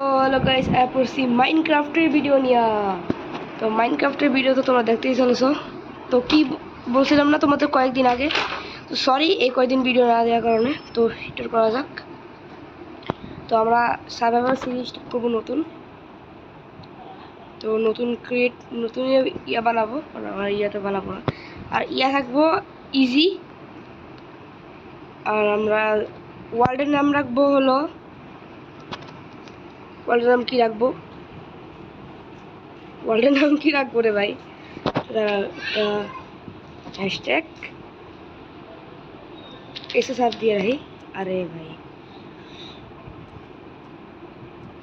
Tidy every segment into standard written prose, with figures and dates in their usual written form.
Hello guys, পড়ছি মাইনক্রাফটের video নিয়ে। তো মাইনক্রাফটের ভিডিও তো তোমরা দেখতেই চলেছো। তো কি বলছিলাম না তোমাদের কয়েকদিন আগে, তো সরি এই কয়েকদিন ভিডিও না দেওয়ার কারণে। তো হিটার করা যাক। তো আমরা সার্ভাইভার সিরিজ করবো নতুন। তো নতুন ইয়া বানাবো, আমরা ইয়াতে বানাবো না, আর ইয়া থাকবো ইজি। আর আমরা ওয়ার্ল্ডের নাম রাখবো হলো, ওয়ার্ল্ডের নাম কি রাখবো, ওয়ার্ল্ডের নাম কি রাখবো রে ভাই? হ্যাশট্যাগ এসএসআর দিয়ে রাখি। আরে ভাই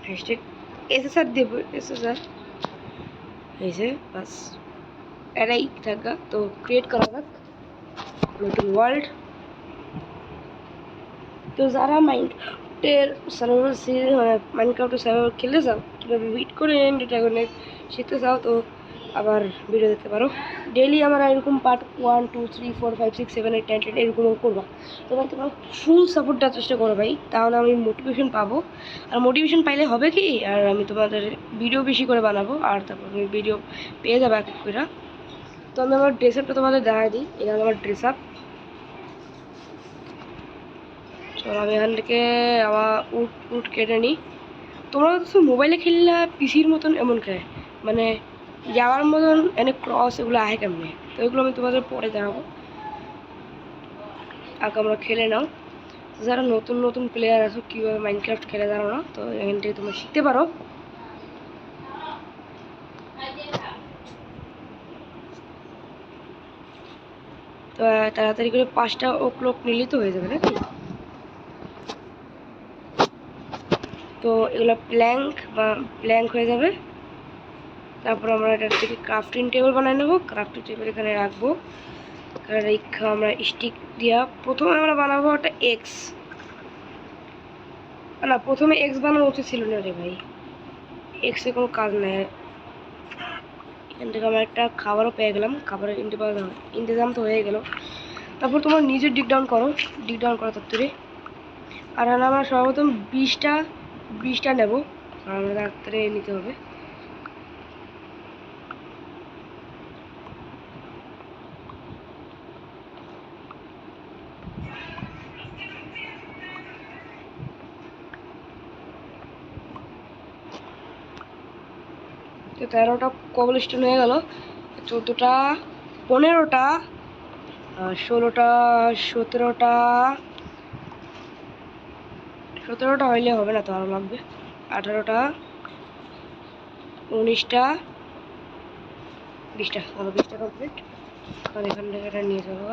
হ্যাশট্যাগ এসএসআর দেব, এসএসআর হয়েছে বাস, এটাই থাকা। তো ক্রিয়েট করা যাক নতুন ওয়ার্ল্ড। তো যারা মাইনক্রাফটের সার্ভাইভার সিরিজ মাইনক্রাফটের সার্ভাইভার খেলতে চাও, কীভাবে বিট করে এন্ড ড্রাগনের শিখতে চাও, তো আবার ভিডিও দেখতে পারো। ডেইলি আমরা এরকম পার্ট 1 2 3 4 5 6 7 8 9 10 এরকমও করবা। তোমার তোমার ফুল সাপোর্ট দেওয়ার চেষ্টা করো ভাই, তাহলে আমি মোটিভেশন পাবো। আর মোটিভেশন পাইলে হবে কি, আর আমি তোমাদের ভিডিও বেশি করে বানাবো, আর তারপর তুমি ভিডিও পেয়ে যাবে এক এক করে। তো আমি আমার ড্রেস আপটা তোমাদের দেখাই দিই। এটা আমার ড্রেস আপ। চলো আমি এখান থেকে আমার উট কেটে নিই। তোমরা তো মোবাইলে খেললে পিসির মতন এমন খেলে, মানে যাওয়ার মতন এনে ক্রস এগুলো আহে কেমনে, তো এগুলো আমি তোমাদের পরে দেখাবো। আগে আমরা খেলে নাও। যারা নতুন নতুন প্লেয়ার আছো, কীভাবে মাইনক্রাফট খেলে জানো না, তো এখান থেকে তোমরা শিখতে পারো। তো তাড়াতাড়ি করে 5টা o'clock নিলেই তো হয়ে যাবে নাকি? তো এগুলো প্ল্যাঙ্ক হয়ে যাবে। তারপর আমরা এটার থেকে ক্রাফটিং টেবিল বানিয়ে নেবো। ক্রাফটিং টেবিল এখানে রাখবো। আমরা স্টিক দিয়া প্রথমে আমরা বানাবো একটা এক্স, না প্রথমে এক্স বানানো উচিত ছিল না রে ভাই, এক্সে কোনো কাজ নেই। এখান থেকে আমরা একটা খাবারও পেয়ে গেলাম, খাবারের ইন্তজাম তো হয়ে গেল। তারপর তোমার নিজে ডিগ ডাউন করো তাড়াতাড়ি। আর আমরা সর্বপ্রথম 20টা নেবো, আর আমরা তাড়াতাড়ি নিতে হবে। তো 13টা কবল স্টোন হয়ে গেল, 14টা 15টা 16টা 17টা হইলে হবে না, তো আরও লাগবে। 18টা 19টা 20টা, আরও 20টা কমপ্লিট। আর এখান থেকে এটা নিয়ে যাবো।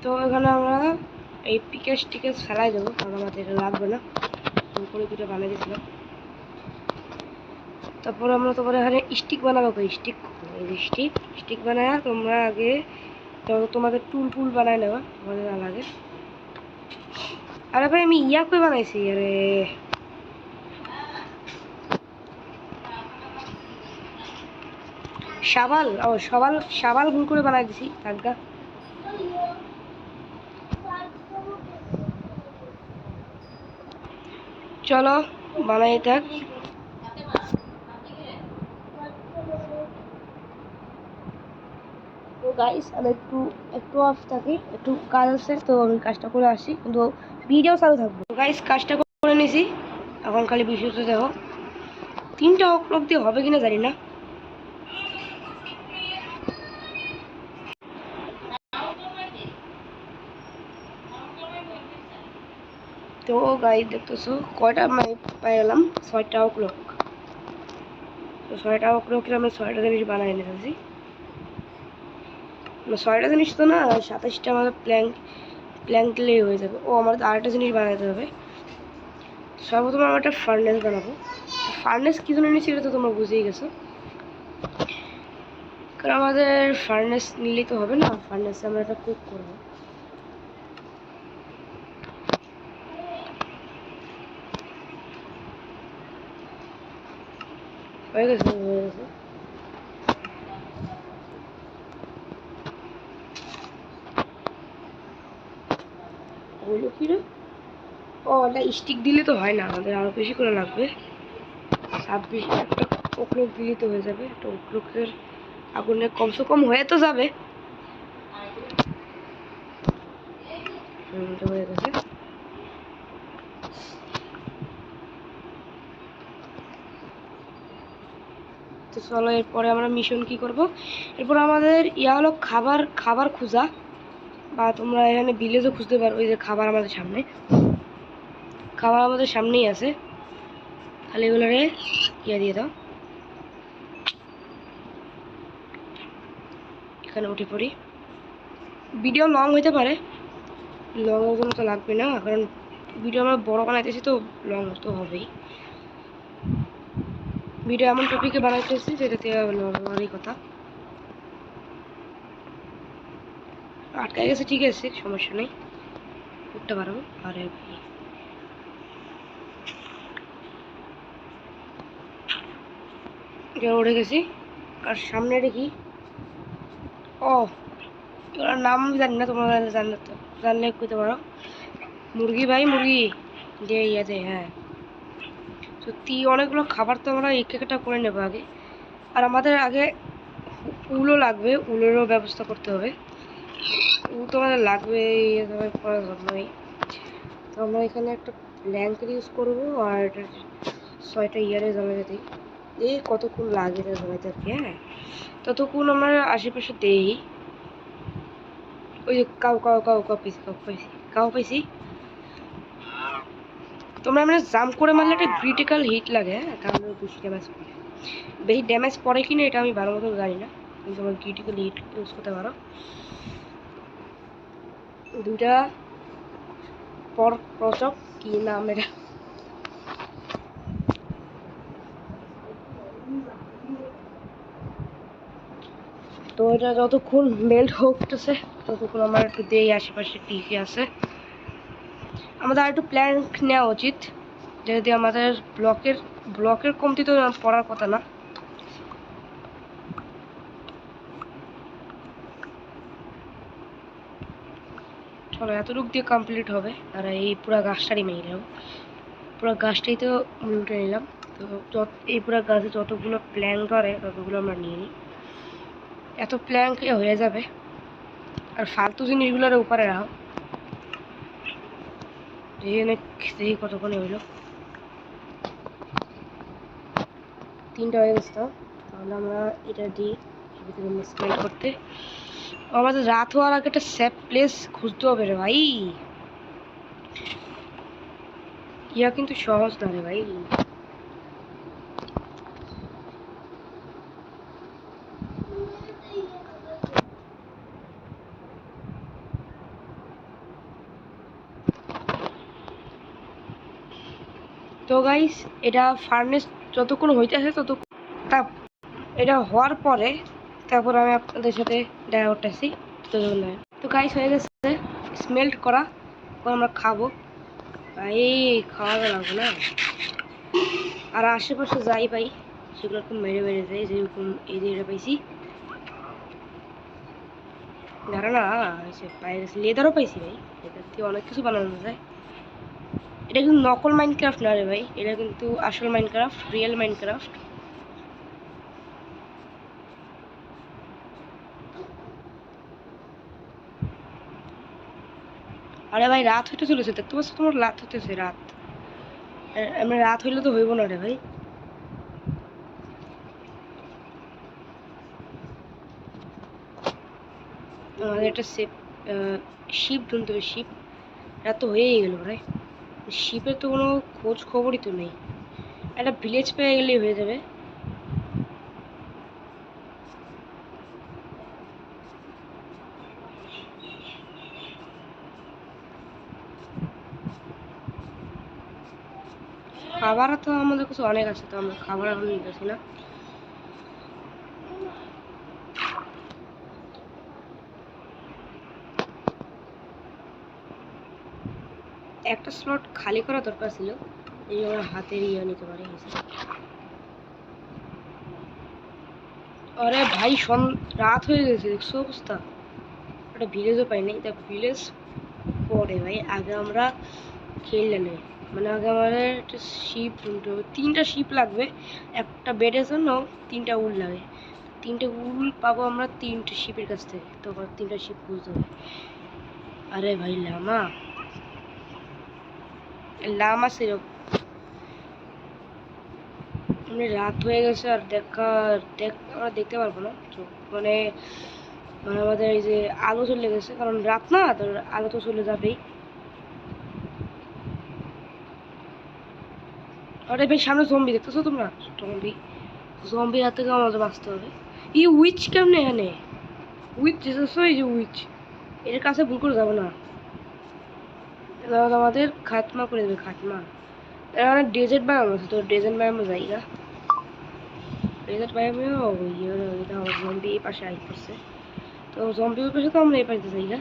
তো এখানে আমরা এই পিকেস টিকেস ফেলাই দেবো, কারণ আমাদের এটা লাগবে না, উপরে দুটো বানিয়ে দিয়েছিলাম। তারপর আমরা তোমার এখানে স্টিক বানাবো। স্টিক বানায় তোমরা আগে তোমাদের টুল বানায় নেওয়া, তোমাদের না লাগে। আরে ভাই আমি ইয়া করে বানাইছি, আরে সাবাল ভুল করে বানাই দিছি থাকগা। চলো বানাই থাক। তো গাইস আমি একটু অফ থাকি, একটু কাজ আছে, তো আমি কাজটা করে আসি, কিন্তু ভিডিও চালু থাকবো। গাইস কাজটা করে নিয়েছি, এখন খালি বিষয়টা দেখো। 3টা o'clock দিয়ে হবে কিনা জানি না। তো গাইস দেখতেছো কয়টা আমি পাই গেলাম, 6টা o'clock। তো 6টা o'clock আমি 6টা জিনিস বানাই নিতেছি। 6টা জিনিস তো না, 27টা আমাদের প্ল্যাঙ্ক দিলেই হয়ে যাবে। ও আমার আরেকটা জিনিস বানাতে হবে। সর্বপ্রথম আমরা একটা ফার্নেস বানাবো। ফার্নেস কি জন্য নিচ্ছি এটা তো তোমরা বুঝেই গেছো, কারণ আমাদের ফার্নেস নিলেই তো হবে না, ফার্নেসে আমরা একটা কুক করবো। হয়ে গেছে। হইলো কি রে? ও এটা স্টিক দিলে তো হয় না, আমাদের আরো বেশি করে লাগবে। 26 একটা ওকলোক দিলে তো হয়ে যাবে। একটা ওকলোকের আগুনে কমসে কম হয়ে তো যাবে। হয়ে গেছে। তো চলো এরপরে আমরা মিশন কি করব। এরপর আমাদের ইয়া হলো খাবার খাবার খোঁজা, বা তোমরা এখানে ভিলেজও খুঁজতে পারো। ওই যে খাবার আমাদের সামনে, খাবার আমাদের সামনেই আছে, খালি এগুলোরে ইয়া দিয়ে দাও। এখানে উঠে পড়ি। ভিডিও লং হইতে পারে, লং এর জন্য তো লাগবে না, কারণ ভিডিও আমরা বড় বানাইতেছি তো লং তো হবেই। ভিডিও এমন টপিকে বানাইতেছি যেটাতে লং হওয়ারই কথা। আটকায় গেছে, ঠিক আছে, সমস্যা নেই, উঠতে পারবো। আরে ভাই উঠে গেছি। আর সামনে দেখি, ও ওর নাম জানি না, তোমরা জানলে তো, জানলে কইতে পারো। মুরগি ভাই, মুরগি যে ইয়াতে, হ্যাঁ সত্যি অনেকগুলো খাবার তো আমরা এক একটা করে নেবো আগে। আর আমাদের আগে উলও লাগবে, উলেরও ব্যবস্থা করতে হবে। উল তো আমাদের লাগবে করার জন্যই। তো আমরা এখানে একটা ব্ল্যাঙ্কেট ইউজ করবো, আর এটা 6টা ইয়ারে জ্বালাতে দিই। এই কতক্ষণ লাগে এটা জ্বালাতে আর কি। হ্যাঁ ততক্ষণ আমরা আশেপাশে দেই। ওই যে কাউ কাউ কাউ কাউ পাইছি, কাউ পাইছি, কাউ পাইছি। তোমরা মানে জাম্প করে মারলে একটা ক্রিটিক্যাল হিট লাগে, হ্যাঁ তাহলে বেশি ড্যামেজ পড়ে। বেশি ড্যামেজ পড়ে কিনা এটা আমি ভালো মতো জানি না, কিন্তু তোমরা ক্রিটিক্যাল হিট ইউজ করতে পারো। দুইটা পর প্রচক কি নাম এটা, তো এটা যতক্ষণ মেল্ট হতেছে ততক্ষণ আমার একটু দেই আশেপাশে টিকে আছে। আমাদের আর একটু প্ল্যাঙ্ক নেওয়া উচিত, যদি আমাদের ব্লকের কমতি তো পড়ার কথা না। চলো এতটুক দিয়ে কমপ্লিট হবে। আর এই পুরো গাছটারই মেরে নেব, পুরো গাছটাই তো উল্টে নিলাম। তো এই পুরো গাছে যতগুলো প্ল্যাঙ্ক ধরে ততগুলো আমরা নিয়ে নিই, এত প্ল্যাঙ্ক হয়ে যাবে। আর ফালতু জিনিসগুলোর উপরে রাখো। দেখি কতক্ষণে হইলো, 3টা হয়ে গেছে। তাহলে আমরা এটা দিই ভিতরে স্মেল করতে। আমাদের রাত হওয়ার আগে একটা সেফ প্লেস খুঁজতে হবে রে ভাই। ইয়া কিন্তু সহজ না রে ভাই। তো গাইস এটা ফার্নেস যতক্ষণ হইতেছে ততক্ষণ, তা এটা হওয়ার পরে তারপর আমি আপনাদের সাথে দেখা করতেছি। তো গাইস হয়ে গেছে স্মেল্ট করা, আমরা খাবো। এই খাওয়া লাগবে না। আর আশেপাশে যাই পাই সেগুলো একটু মেরে মেরে যায়, যেরকম এই যে এটা পাইছি, দাঁড়া না পাই গেছে, লেদারও পাইছি ভাই, লেদার দিয়ে অনেক কিছু বানানো যায়। এটা কিন্তু নকল মাইনক্রাফট না রে ভাই, এটা কিন্তু আসল মাইনক্রাফট, রিয়েল মাইনক্রাফট। আরে ভাই রাত হইতে চলেছে, দেখতে পাচ্ছ তোমার রাত হইতেছে, রাত। আমরা রাত হইলে তো হইব না রে ভাই। আমাদের একটা শিপ ঢুনতে হবে, শিপ। রাত তো হয়েই গেল ভাই, শিপের তো কোনো খোঁজ খবরই তো নেই। একটা ভিলেজ পেয়ে গেলেই হয়ে যাবে। খাবার তো আমাদের কাছে অনেক আছে, তো আমরা খাবার এখন নিতেছি না। একটা স্লট খালি করা দরকার ছিল, এই আমরা হাতের ইয়ে নিতে পারি। আরে ভাই রাত হয়ে গেছে, দেখছো অবস্থা। একটা ভিলেজও পাই নাই, তা ভিলেজ পরে ভাই, আগে আমরা খেললে নেই। মানে আগে আমাদের একটা শিপ তুলতে হবে, 3টা শিপ লাগবে একটা বেডের জন্য। 3টা উল লাগে, 3টে উল পাবো আমরা 3টে শিপের কাছ থেকে। তো 3টা শিপ খুঁজতে হবে। আরে ভাই লামা লামা সিরপ, মানে রাত হয়ে গেছে আর আমরা দেখতে পারবো না। তো মানে মানে আমাদের এই যে আলো চলে গেছে, কারণ রাত না, তো আলো তো চলে যাবেই। আরে ভাই সামনে জম্বি দেখতেছো তোমরা? জম্বি, জম্বির হাত থেকে আমাদের বাঁচতে হবে। এই উইচ কেমনে এখানে? উইচ যেতেছো, এই যে উইচ, এর কাছে ভুল করে যাবো না, এরা আমাদের খাতমা করে দেবে, খাতমা। এরা মানে ডেজার্ট বানানো আছে, তো ডেজার্ট বানানো জায়গা, ডেজার্ট বানানো এটা জম্বি এই পাশে আই করছে। তো জম্বি ওই পাশে, তো আমরা এই পাশে জায়গা।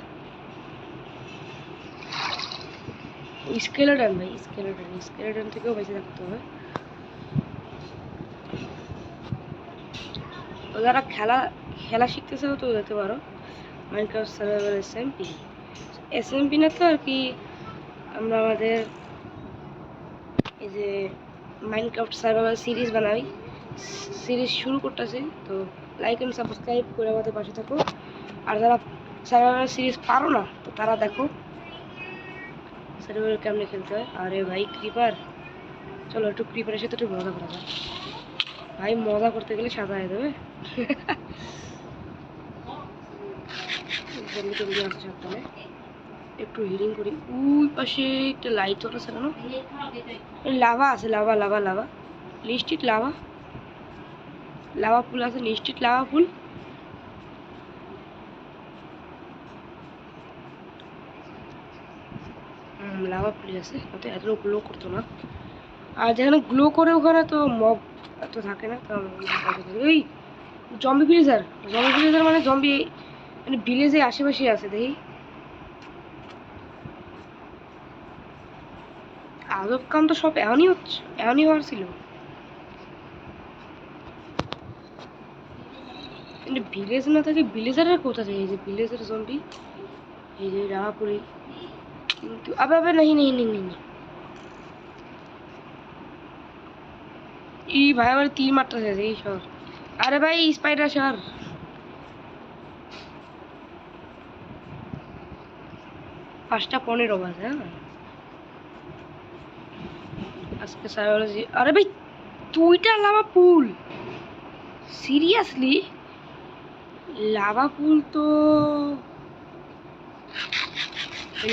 স্কেলেটন ভাই, স্কেলেটন, স্কেলেটন থেকেও বেঁচে থাকতে হবে। তো যারা খেলা খেলা শিখতেছে তো যেতে পারো মাইনক্রাফট সার্ভাইভাল এসএমপি। এসএমপি না তো আর কি, আমরা আমাদের এই যে মাইনক্রাফট সার্ভাইভাল সিরিজ বানাই, সিরিজ শুরু করতেছি। তো লাইক এন্ড সাবস্ক্রাইব করে আমাদের পাশে থাকো। আর যারা সার্ভাইভাল সিরিজ পারো না, তো তারা দেখো সার্ভাইভাল কেমনে খেলতে হয়। আরে ভাই ক্রিপার, চলো একটু ক্রিপারের সাথে একটু মজা করা যায়। ভাই মজা করতে গেলে সাদা হয়ে যাবে। জলদি জলদি আসছে সাবধানে, একটু হিলিং করি। ওই পাশে একটা লাইট ওর আছে কেন? লাভা আছে, লাভা লাভা লাভা, লিস্টিক লাভা, লাভা ফুল আছে, লিস্টিক লাভা ফুল। লাভা ফুল আছে, তো এত গ্লো করতো না। আর যেখানে গ্লো করে ওখানে তো মব এত থাকে না। তো এই জম্বি ভিলেজার, জম্বি ভিলেজার মানে জম্বি মানে ভিলেজে আশেপাশে আছে দেখি। আজব কাম তো সব এমনই হচ্ছে, এমনই হওয়ার ছিল। কিন্তু ভিলেজ না থাকে, ভিলেজারের কোথা থেকে? এই যে ভিলেজের জম্বি, এই যে রাহাপুরি। কিন্তু আবে আবে नहीं नहीं नहीं नहीं, ই ভাই আমার 3 মারতেছে এই সর। আরে ভাই স্পাইডার সর। পাঁচটা 15 বাজে। হ্যাঁ আজকে সাইকোলজি। আরে ভাই 2টা লাভা পুল, সিরিয়াসলি? লাভা পুল তো,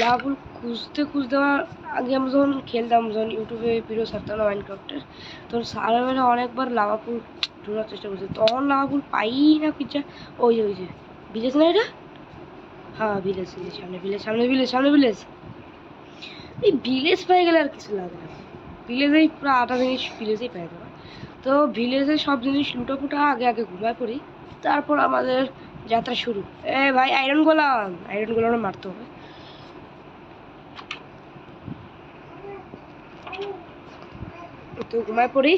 লাভা পুল খুঁজতে খুঁজতে আমার আগে আমরা যখন খেলতাম, যখন ইউটিউবে ভিডিও ছাড়তাম না মাইনক্রাফটের, তখন সার্ভারে অনেকবার লাভা পুল ঢোকার চেষ্টা করছে, তখন লাভা পুল পাই না পিজ্জা। ওই যে ভিলেজ না এটা? হ্যাঁ ভিলেজ, ভিলেজ সামনে, ভিলেজ সামনে, ভিলেজ সামনে, ভিলেজ। এই ভিলেজ পেয়ে গেলে আর কিছু লাগে না, ভিলেজেই পুরো আটা জিনিস ভিলেজেই পেয়ে যাবে। তো ভিলেজের সব জিনিস লুটাপুটা আগে আগে ঘুমায় পড়ি, তারপর আমাদের যাত্রা শুরু। এ ভাই আয়রন গোলাম, আয়রন গোলাম মারতে হবে। তো ঘুমায় পড়ি,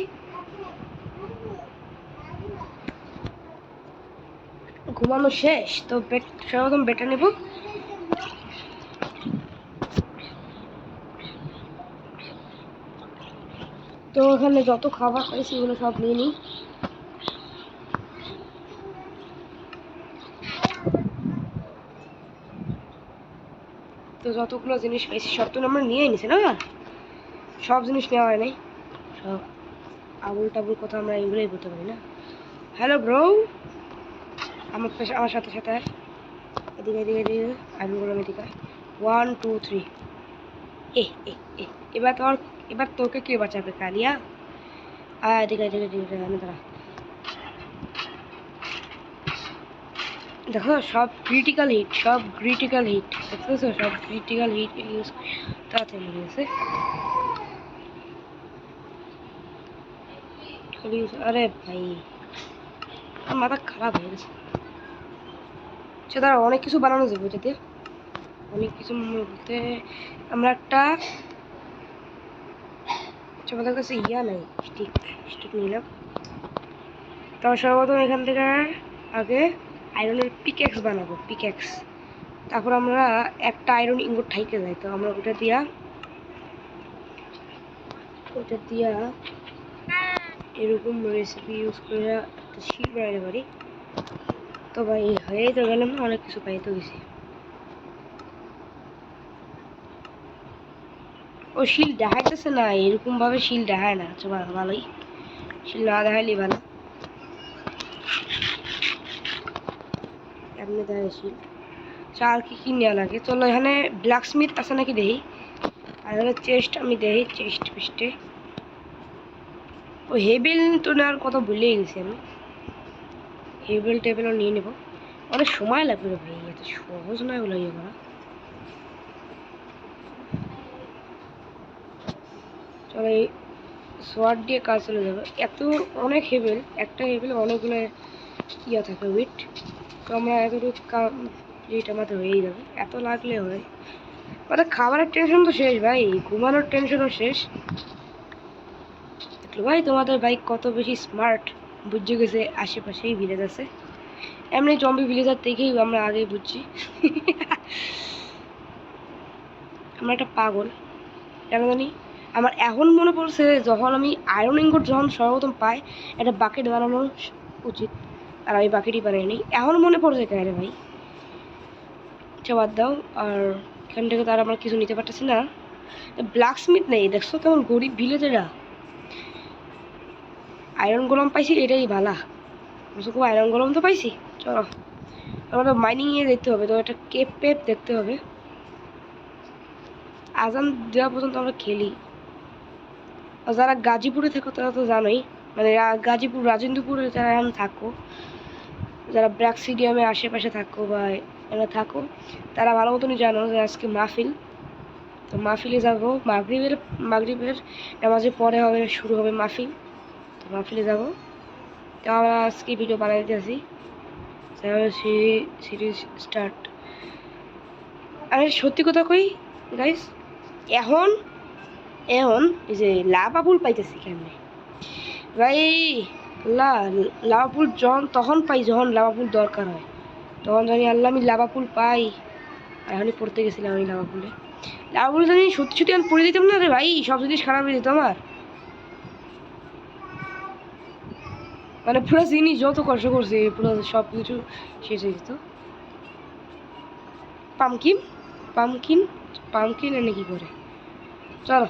ঘুমানো শেষ তো বেড, সর্বপ্রথম বেডটা নেব। তো ওখানে যত খাবার পাইছি সেগুলো সব নিয়ে নিই। তো যতগুলো জিনিস পাইছি সব তো আমরা নিয়ে নিছি না, সব জিনিস নেওয়া হয় নাই, সব আবুল টাবুল কথা আমরা এগুলোই বলতে পারি না। হ্যালো ব্রো, আমার সাথে সাথে এদিকে এদিকে এদিকে আমি বললাম এদিকে 1 2 3। এ এ এ এবার তোর, এবার তোকে কে বাঁচাবে কালিয়া? এদিকে এদিকে এদিকে আমি দাঁড়া। দেখো সব ক্রিটিক্যাল হিট, সব ক্রিটিক্যাল হিট দেখতেছো, সব ক্রিটিক্যাল হিট ইউজ তাড়াতাড়ি লেগে গেছে। আরে ভাই আমার মাথা খারাপ হয়ে গেছে। সেটা অনেক কিছু বানানো যাবে এটাতে, অনেক কিছু বলতে আমরা একটা, আমাদের কাছে ইয়া নাই, স্টিক, স্টিক নিলাম। তো সর্বপ্রথম এখান থেকে আগে আয়রনের পিক্যাক্স বানাবো, পিক্যাক্স। তারপর আমরা একটা আয়রন ইনগট ঠাইকে যাই, তো আমরা ওটা দিয়া এরকম রেসিপি ইউজ করে একটা শিল বানাতে পারি। তো ভাই হয়েই তো গেলাম না, অনেক কিছু পাই তো গেছি। ও শিল দেখাইতেছে না, এরকম ভাবে শিল দেখায় না। আচ্ছা ভালোই, শিল না দেখাইলেই ভালো। এমনি দেখায় শিল। আর কি নেওয়া লাগে, চলো এখানে ব্ল্যাক স্মিথ আছে নাকি দেখি। আর এখানে চেস্ট আমি দেখি, চেস্ট ফিস্টে ও হেবেল তো নেওয়ার কথা ভুলেই গেছি আমি। হেবেল টেবেলও নিয়ে নেব, অনেক সময় লাগবে রে ভাই, এত সহজ নয় ওগুলো ইয়ে করা। চলো এই সোয়ার্ড দিয়ে কাজ চলে যাবে। এত অনেক হেবেল, একটা হেবেল অনেকগুলো ইয়া থাকে উইট, তো আমরা এতটুকু কমপ্লিট আমাদের হয়েই যাবে, এত লাগলে হয়। মানে খাবারের টেনশন তো শেষ ভাই, ঘুমানোর টেনশনও শেষ। দেখলো ভাই তোমাদের বাইক কত বেশি স্মার্ট, বুঝে গেছে আশেপাশেই ভিলেজ আছে। এমনি জম্বি ভিলেজার দেখেই আমরা আগেই বুঝছি। আমরা একটা পাগল কেন জানি। আমার এখন মনে পড়ছে যখন আমি আয়রন ইনগট যখন সর্বপ্রথম পাই, একটা বাকেট বানানো উচিত, আর আমি বাকেটই বানাইনি। এখন মনে পড়ছে কেন রে ভাই। আচ্ছা বাদ দাও। আর এখান থেকে তো আর আমরা কিছু নিতে পারতেছি না। ব্ল্যাক স্মিথ নেই, দেখছো কেমন গরিব ভিলেজেরা। আয়রন গোলাম পাইছি, এটাই ভালা। খুব আয়রন গোলাম তো পাইছি। চলো আমরা মাইনিংয়ে দেখতে হবে, তো একটা কেপ পেপ দেখতে হবে। আজান দেওয়া পর্যন্ত আমরা খেলি। আর যারা গাজীপুরে থাকো তারা তো জানোই, মানে গাজীপুর রাজেন্দ্রপুরে যারা এখন থাকো, যারা ব্র্যাক স্টেডিয়ামে আশেপাশে থাকো বা এরা থাকো, তারা ভালো মতনই জানো যে আজকে মাহফিল। তো মাহফিলে যাবো, মাগরিবের নামাজের পরে হবে, শুরু হবে মাহফিল। তো মাহফিলে যাবো। তো আমরা আজকে ভিডিও বানাই দিতেছি, সিরিজ স্টার্ট। আমি সত্যি কথা কই গাইস, এখন এখন এই যে লাভা ফুল পাইতেছি কেমনে ভাই। লাভা ফুল তখন পাই যখন লাভা ফুল দরকার হয়, তখন জানি আল্লাহ আমি লাভা ফুল পাই। আর এখনই পড়তে গেছিলাম আমি লাভা ফুলে। লাভা ফুল জানি সত্যি সত্যি আমি পড়ে দিতাম না রে ভাই, সব জিনিস খারাপ হয়ে যেত আমার। মানে পুরো জিনিস যত কষ্ট করছে পুরো সব কিছু শেষ হয়ে যেত। পামকিন পামকিন পামকিন এনে কি করে, চলো।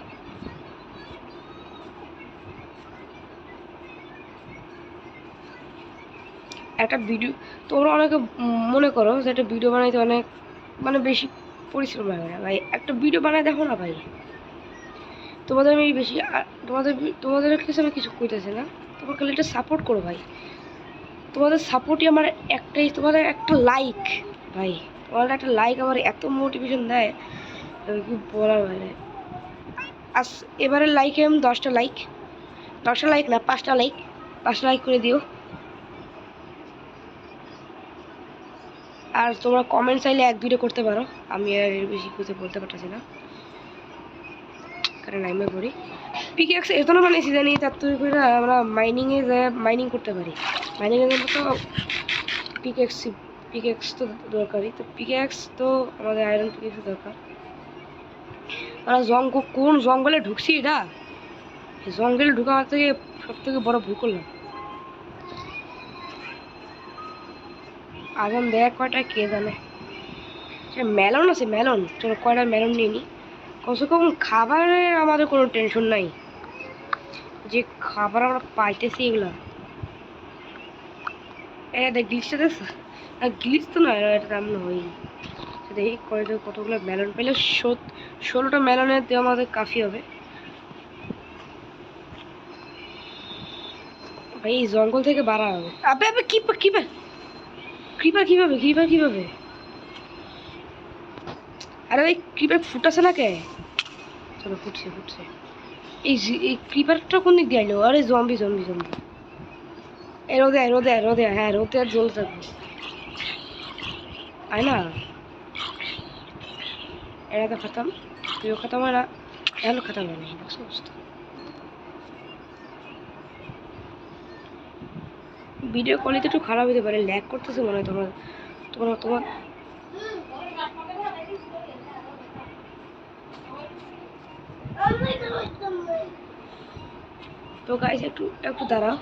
একটা ভিডিও তোমরা অনেকে মনে করো যে একটা ভিডিও বানাইতে অনেক মানে বেশি পরিশ্রম লাগে না ভাই, একটা ভিডিও বানাই দেখো না ভাই। তোমাদের আমি বেশি তোমাদের তোমাদের কাছে আমি কিছু কইতেছি না, তোমার খালি একটা সাপোর্ট করো ভাই। তোমাদের সাপোর্টই আমার একটাই, তোমাদের একটা লাইক ভাই, তোমাদের একটা লাইক আমার এত মোটিভেশন দেয় কি বলার বাইরে। আজ এবারের লাইকে আমি 10টা লাইক, 10টা লাইক না 5টা লাইক, 5টা লাইক করে দিও। আর তোমরা কমেন্ট চাইলে 1-2টা করতে পারো, আমি আর এর বেশি কিছু বলতে পারতেছি না কারণ আমি করি। পিকেক্স এত না বানাইছি জানি তার তৈরি করে আমরা মাইনিংয়ে যাই, মাইনিং করতে পারি। মাইনিংয়ের জন্য তো পিকেক্স পিকেক্স তো দরকারই, তো পিকেক্স তো আমাদের আয়রন পিকেক্স দরকার। আমরা কোন জঙ্গলে ঢুকছি এটা, জঙ্গলে ঢুকা থেকে সব থেকে বড় ভুল করলাম। আগাম দেখ কয়টা কে জানে। সে মেলন আছে মেলন, চলো কয়টা মেলন নিয়ে নিই। কমসে কম খাবারের আমাদের কোনো টেনশন নাই, যে খাবার আমরা পাইতেছি এগুলা। এটা দেখ গ্লিচটা দেখছো, গ্লিচ তো না, এটা তেমন হই। দেখি কতগুলো মেলন পেলে 16টা মেলনের দিয়ে আমাদের কাফি হবে ভাই। এই জঙ্গল থেকে বাড়া হবে। আবে আবে কিপার কিপার ক্রিপার কিভাবে ক্রিপার কিভাবে, আরে ভাই ক্রিপার ফুটাছে না কে। চলো ফুটছে ফুটছে। এই ক্রিপারটা কোন দিক দিয়ে আইলো, আরে জম্বি জম্বি জম্বি। এ রোদে রোদে রোদে, হ্যাঁ রোদে আর জল থাকবে আয় না। এরা তো খতম, তুইও খতম হয় না, এখনো খতম হয় নাই, দেখছো অবস্থা। ভিডিও কোয়ালিটি একটু খারাপ হতে পারে, ল্যাগ করতেছে মনে হয় তোমার তোমার তোমার তো গাইস একটু একটু দাঁড়াও।